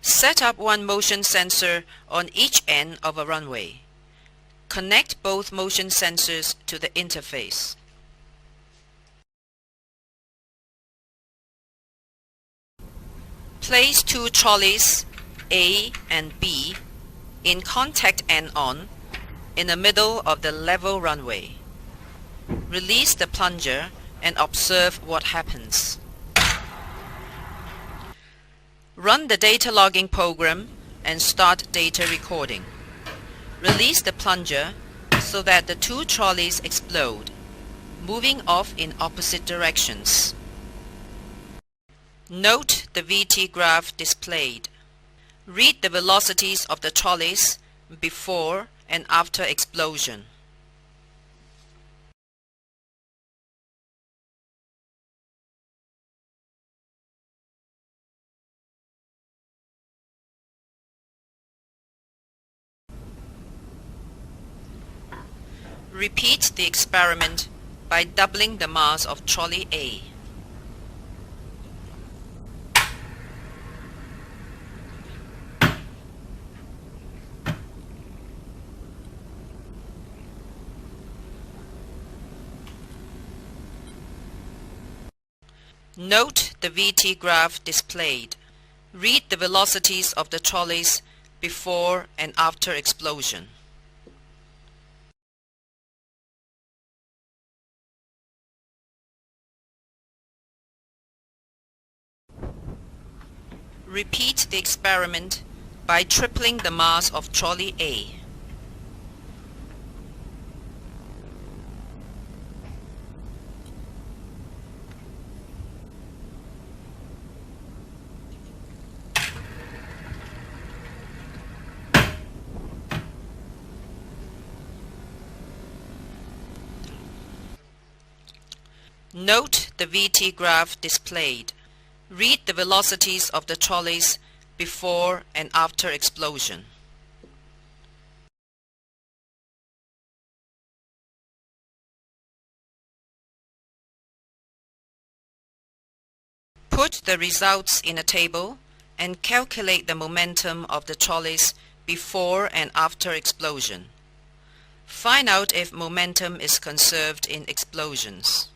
Set up one motion sensor on each end of a runway. Connect both motion sensors to the interface. Place two trolleys, A and B, in contact end-on in the middle of the level runway. Release the plunger and observe what happens. Run the data logging program and start data recording. Release the plunger so that the two trolleys explode, moving off in opposite directions. Note the VT graph displayed. Read the velocities of the trolleys before and after explosion. Repeat the experiment by doubling the mass of trolley A. Note the VT graph displayed. Read the velocities of the trolleys before and after explosion. Repeat the experiment by tripling the mass of trolley A. Note the VT graph displayed. Read the velocities of the trolleys before and after explosion. Put the results in a table and calculate the momentum of the trolleys before and after explosion. Find out if momentum is conserved in explosions.